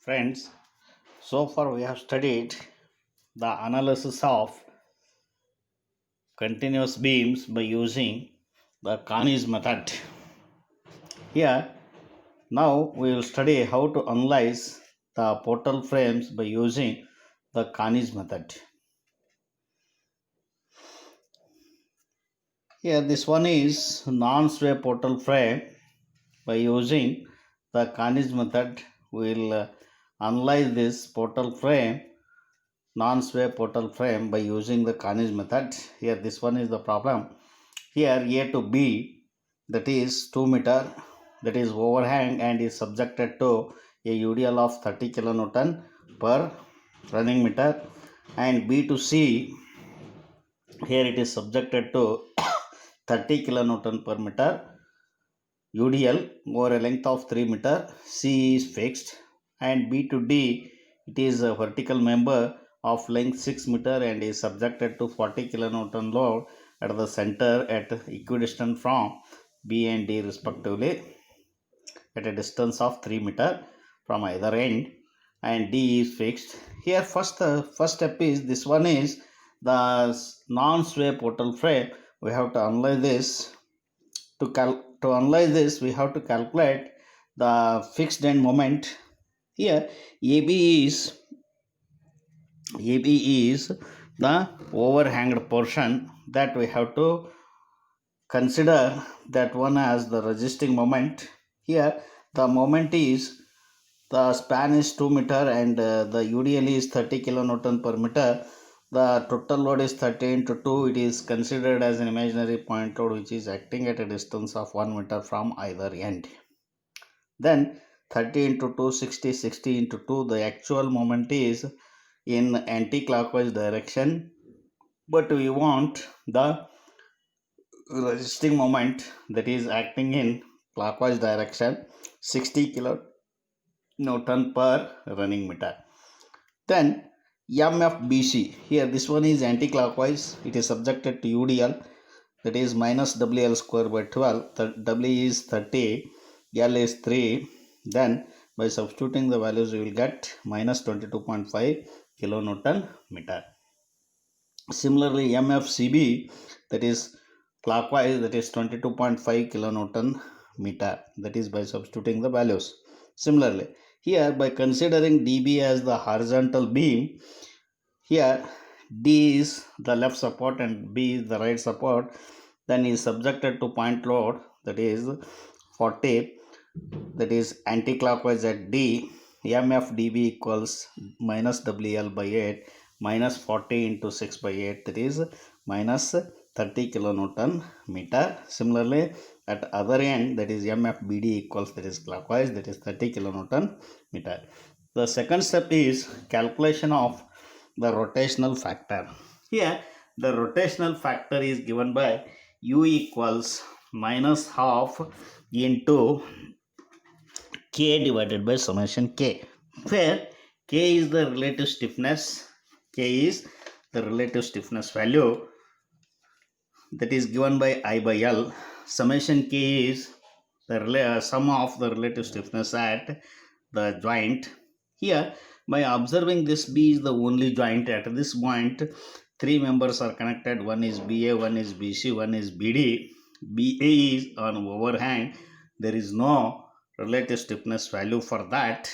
Friends, so far we have studied the analysis of continuous beams by using the Kani's method. Here, now we will study how to analyze the portal frames by using the Kani's method. Here, this one is non-sway portal frame. By using the Kani's method, we will analyze this portal frame non-sway portal frame by using the Kani's method. Here this one is the problem. Here A to B, that is 2 meter, that is overhang and is subjected to a UDL of 30 kilonewton per running meter, and B to C, here it is subjected to 30 kilonewton per meter UDL over a length of 3 meter. C is fixed, and B to D, it is a vertical member of length 6 meter and is subjected to 40 kilonewton load at the center at equidistant from B and D respectively at a distance of 3 meter from either end, and D is fixed. Here the first step is this one is the non-sway portal frame. We have to analyze this. To analyze this, we have to calculate the fixed end moment. Here AB is the overhanged portion that we have to consider that one as the resisting moment. Here the moment is, the span is 2 meter and the UDL is 30 kilonewton per meter. The total load is 30 into 2. It is considered as an imaginary point load which is acting at a distance of 1 meter from either end. Then 30 into 2, 60, 60 into 2, the actual moment is in anti-clockwise direction, but we want the resisting moment that is acting in clockwise direction, 60 kilonewton per running meter. Then MFBC, here this one is anti-clockwise, it is subjected to UDL, that is minus WL square by 12. W is 30, L is 3. Then by substituting the values you will get minus 22.5 kilonewton meter. Similarly MFCB, that is clockwise, that is 22.5 kilonewton meter, that is by substituting the values. Similarly here, by considering DB as the horizontal beam, here D is the left support and B is the right support, then is subjected to point load, that is 40, that is anti-clockwise at D. MFDB equals minus WL by 8 minus 40 into 6 by 8, that is minus 30 kilonewton meter. Similarly at other end, that is MFBD equals, that is clockwise, that is 30 kilonewton meter. The second step is calculation of the rotational factor. Here the rotational factor is given by U equals minus half into K divided by summation K, where K is the relative stiffness, value that is given by I by L. Summation K is the sum of the relative stiffness at the joint. Here by observing this, B is the only joint. At this point 3 members are connected, one is BA, one is BC, one is BD. BA is on overhang, there is no relative stiffness value for that,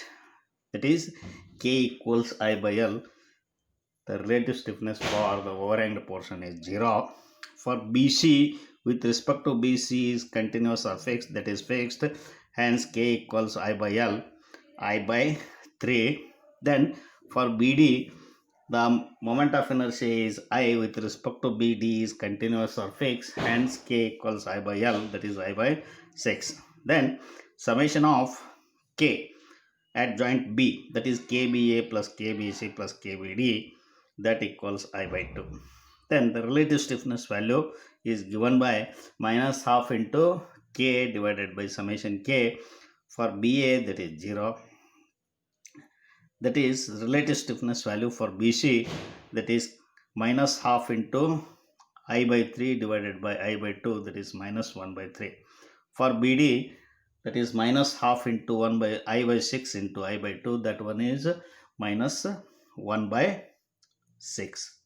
that is K equals I by L. The relative stiffness for the overhanged portion is 0. For BC, with respect to BC is continuous or fixed, that is fixed, hence K equals I by L, I by 3. Then for BD, the moment of inertia is I, with respect to BD is continuous or fixed, hence K equals I by L, that is I by 6. Then summation of K at joint B, that is KBA plus KBC plus KBD, that equals I by 2. Then the relative stiffness value is given by minus half into K divided by summation K. For BA, that is 0. That is relative stiffness value for BC, that is minus half into I by 3 divided by I by 2, that is minus 1 by 3. For BD, that is minus half into 1 by I by 6 into I by 2, that one is minus 1 by 6.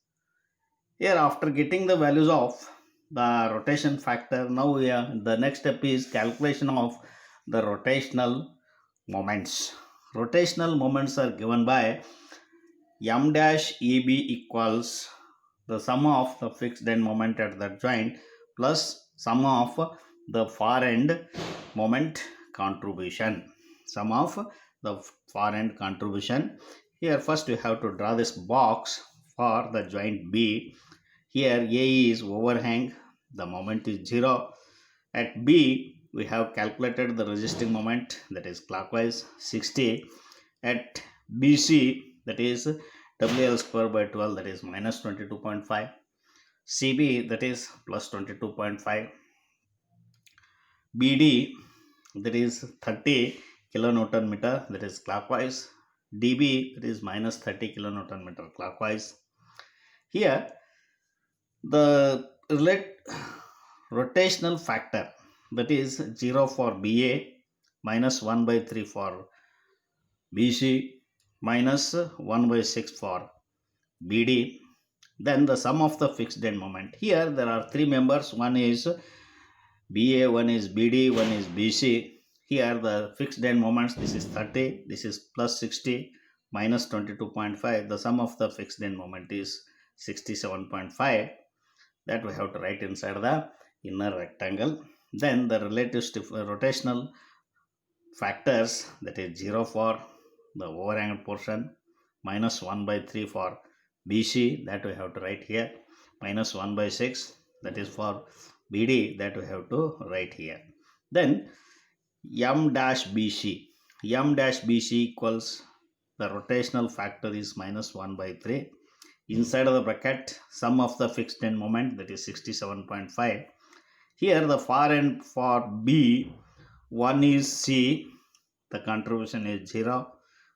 Here after getting the values of the rotation factor, now the next step is calculation of the rotational moments. Rotational moments are given by m dash eb equals the sum of the fixed end moment at that joint plus sum of the far end moment contribution. Sum of the far end contribution. Here first we have to draw this box for the joint B. Here A is overhang, the moment is 0. At B we have calculated the resisting moment, that is clockwise 60. At BC, that is WL square by 12, that is minus 22.5. CB, that is plus 22.5. BD, that is 30 kilonewton meter, that is clockwise. DB, that is minus 30 kilonewton meter clockwise. Here the rotational factor, that is 0 for BA, minus 1 by 3 for BC, minus 1 by 6 for BD. Then the sum of the fixed end moment. Here there are three members, one is BA, one is BD, one is BC. Here the fixed end moments, this is 30, this is plus 60, minus 22.5. The sum of the fixed end moment is 67.5. That we have to write inside the inner rectangle. Then the relative rotational factors, that is 0 for the overhanged portion, minus 1 by 3 for BC, that we have to write here, minus 1 by 6, that is for BD, that we have to write here. Then M dash BC, M dash BC equals the rotational factor is minus 1 by 3. Inside of the bracket, sum of the fixed end moment, that is 67.5. Here the far end for B, one is C, the contribution is 0.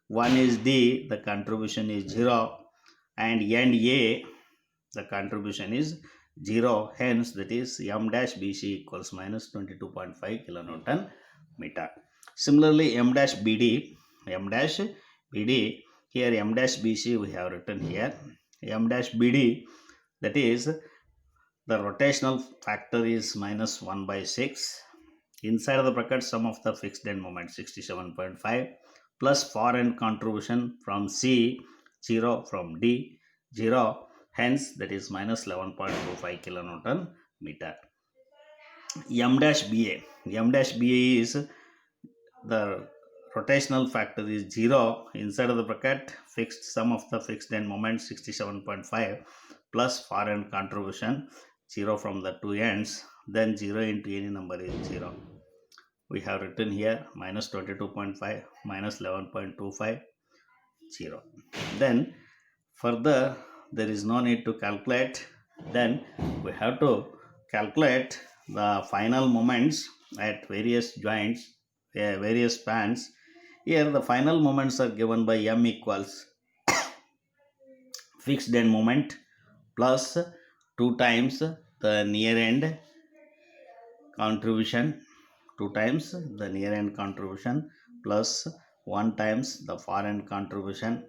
One is D, the contribution is 0. And end A, the contribution is 0. Hence, that is M dash BC equals minus 22.5 kilonewton meter. Similarly, M dash BD, here M dash BC we have written here. M dash BD, that is the rotational factor is minus 1 by 6. Inside of the bracket, sum of the fixed end moment 67.5 plus far end contribution from C 0, from D 0. Hence that is minus 11.25 kilonewton meter. M dash BA is the rotational factor is 0. Inside of the bracket, fixed sum of the fixed end moment 67.5 plus far end contribution 0 from the two ends. Then 0 into any number is 0. We have written here minus 22.5 minus 11.25 0. Then further there is no need to calculate. Then we have to calculate the final moments at various joints, various spans. Here the final moments are given by M equals fixed end moment plus 2 times the near end contribution, 2 times the near end contribution plus 1 times the far end contribution.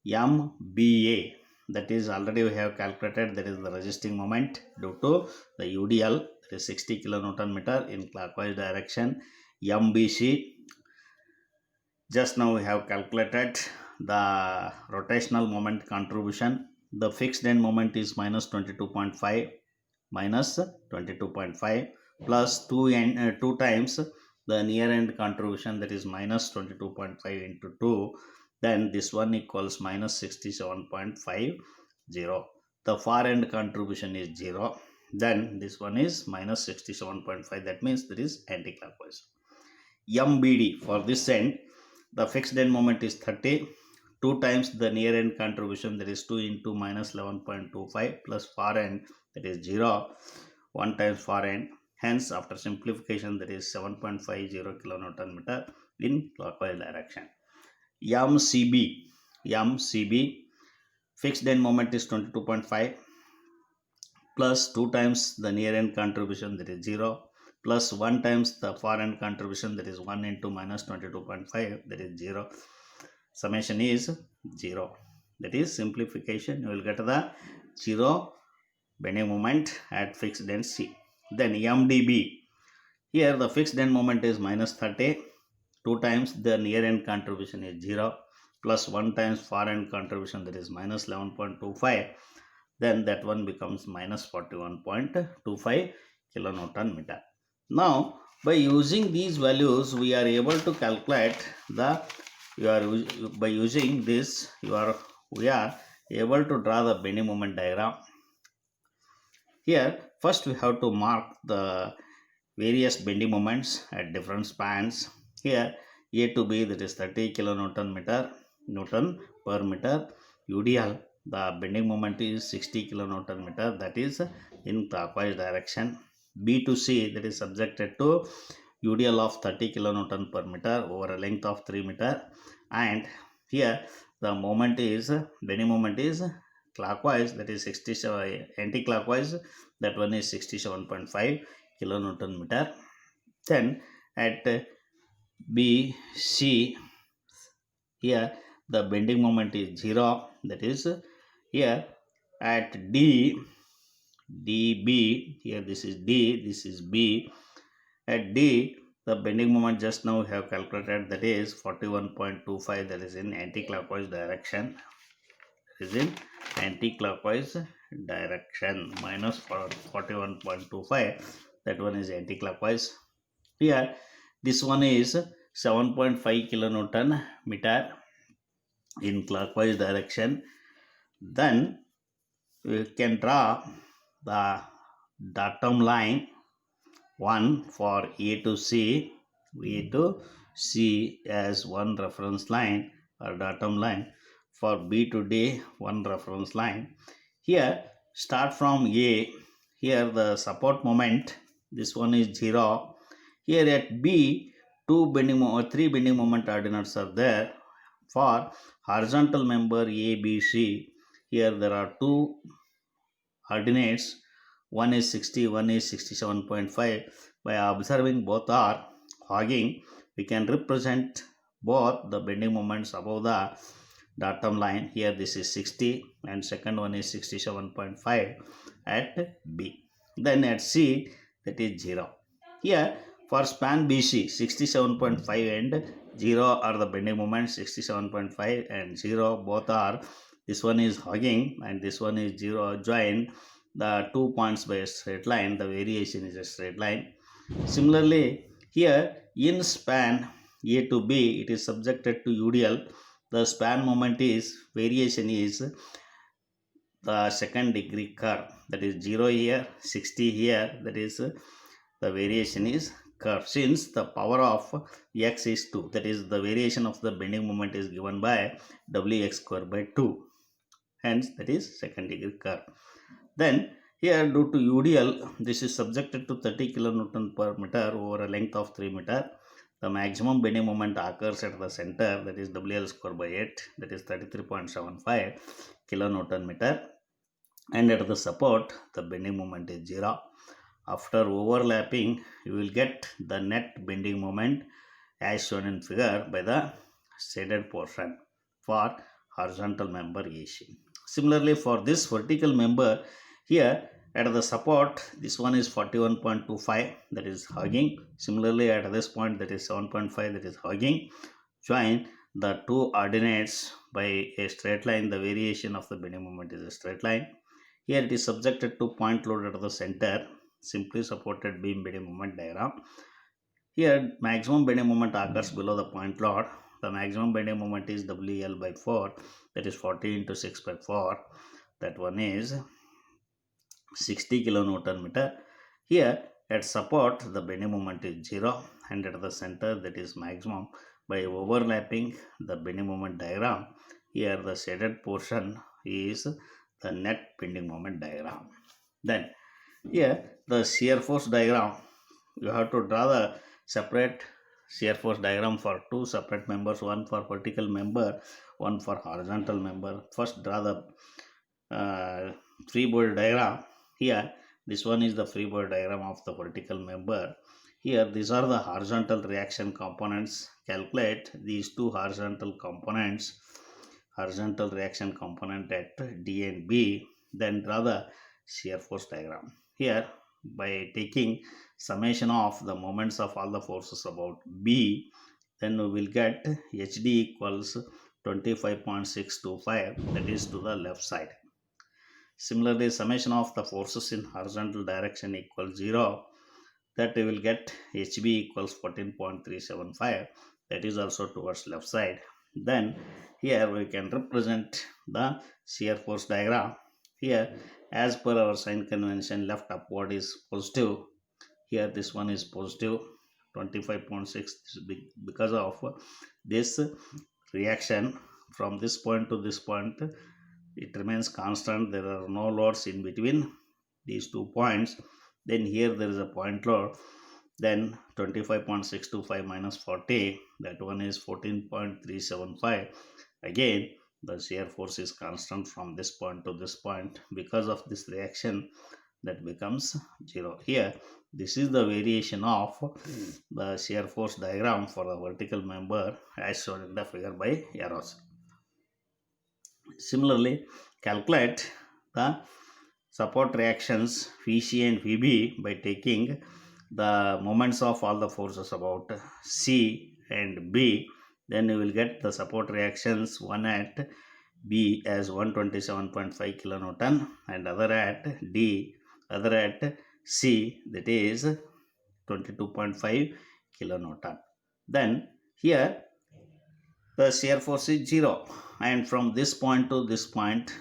MBA, that is already we have calculated, that is the resisting moment due to the UDL, that is 60 kilonewton meter in clockwise direction. MBC, just now we have calculated the rotational moment contribution. The fixed end moment is minus 22.5 plus 2 times the near end contribution, that is minus 22.5 into 2. Then this one equals minus 67.50. The far end contribution is 0. Then this one is minus 67.5. That means that is anti-clockwise. MBD, for this end, the fixed end moment is 30. 2 times the near end contribution, that is 2 into minus 11.25 plus far end, that is 0. 1 times far end. Hence, after simplification, that is 7.50 kilonewton meter in clockwise direction. MCB, fixed end moment is 22.5 plus 2 times the near end contribution, that is 0. plus 1 times the far end contribution, that is 1 into minus 22.5, that is 0. Summation is 0. That is simplification. You will get the 0 bending moment at fixed end C. Then MDB. Here the fixed end moment is minus 30. 2 times the near end contribution is 0 plus 1 times far end contribution, that is minus 11.25. Then that one becomes minus 41.25 kilonewton meter. Now by using these values we are able to calculate the we are able to draw the bending moment diagram. Here first we have to mark the various bending moments at different spans. Here A to B, that is 30 kilonewton Newton per meter. UDL, the bending moment is 60 kilonewton meter, that is in clockwise direction. B to C, that is subjected to UDL of 30 kilonewton per meter over a length of 3 meter. And here the bending moment is clockwise, that is 67, anti-clockwise, that one is 67.5 kilonewton meter. Then at B, C, here the bending moment is 0, that is here at D, B, here this is D, this is B. At D, the bending moment just now we have calculated, that is 41.25, that is in anti-clockwise direction. That is in anti-clockwise direction, minus 41.25, that one is anti-clockwise. Here this one is 7.5 kilonewton meter in clockwise direction. Then we can draw the datum line 1 for A to C as one reference line or datum line, for B to D one reference line. Here start from A, here the support moment, this one is 0. Here at B, 3 bending moment ordinates are there. For horizontal member A, B, C, here there are 2 ordinates, one is 60, one is 67.5. By observing both are hogging, we can represent both the bending moments above the datum line. Here this is 60 and second one is 67.5 at B. Then at C, that is 0. Here for span BC, 67.5 and 0 are the bending moments, 67.5 and 0 both are, this one is hogging and this one is 0, join the 2 points by a straight line, the variation is a straight line. Similarly here in span A to B, it is subjected to UDL. The span moment variation is the second degree curve, that is 0 here, 60 here, that is the variation is curve. Since the power of x is 2, that is the variation of the bending moment is given by Wx square by 2, hence that is second degree curve. Then here due to UDL, this is subjected to 30 kilonewton per meter over a length of 3 meter. The maximum bending moment occurs at the center, that is WL square by 8, that is 33.75 kilonewton meter. And at the support, the bending moment is 0. After overlapping, you will get the net bending moment as shown in figure by the shaded portion for horizontal member AC. Similarly, for this vertical member, here at the support, this one is 41.25, that is hogging. Similarly, at this point, that is 7.5, that is hogging. Join the 2 ordinates by a straight line. The variation of the bending moment is a straight line. Here it is subjected to point load at the center, simply supported beam bending moment diagram. Here maximum bending moment occurs below the point load. The maximum bending moment is WL by 4, that is 40 into 6 by 4, that one is 60 kilonewton meter. Here at support, the bending moment is 0 and at the center, that is maximum. By overlapping the bending moment diagram, here the shaded portion is the net bending moment diagram. Then here the shear force diagram, you have to draw the separate shear force diagram for 2 separate members, one for vertical member, one for horizontal member. First draw the free body diagram. Here This one is the free body diagram of the vertical member. Here, these are the horizontal reaction components. Calculate these two horizontal components, horizontal reaction component at D and B, then draw the shear force diagram. Here, by taking summation of the moments of all the forces about B, then we will get HD equals 25.625, that is to the left side. Similarly, summation of the forces in horizontal direction equals 0, that we will get HB equals 14.375, that is also towards left side. Then here we can represent the shear force diagram. Here, as per our sign convention, left upward is positive. Here this one is positive 25.6 because of this reaction from this point to this point. It remains constant. There are no loads in between these 2 points. Then here there is a point load. Then 25.625 minus 40, that one is 14.375. Again, the shear force is constant from this point to this point. Because of this reaction, that becomes 0. Here, this is the variation of the shear force diagram for the vertical member as shown in the figure by arrows. Similarly, calculate the support reactions Vc and Vb by taking the moments of all the forces about C and B. Then you will get the support reactions, one at B as 127.5 kilonewton and other at D, other at C, that is 22.5 kilonewton. Then here the shear force is 0, and from this point to this point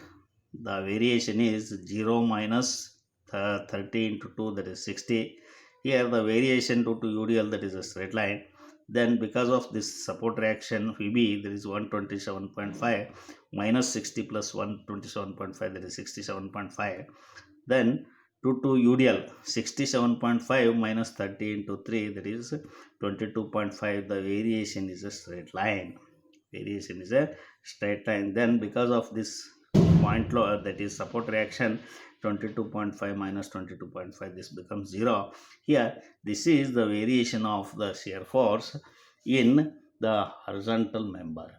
the variation is 0 minus 30 into 2, that is 60. Here the variation due to UDL, that is a straight line. Then because of this support reaction Vb, there is 127.5 minus 60 plus 127.5, that is 67.5. Then due to UDL, 67.5 minus 30 into 3, that is 22.5. The variation is a straight line. Variation is a straight line. Then because of this point load, that is support reaction, 22.5 minus 22.5, this becomes 0. Here, this is the variation of the shear force in the horizontal member.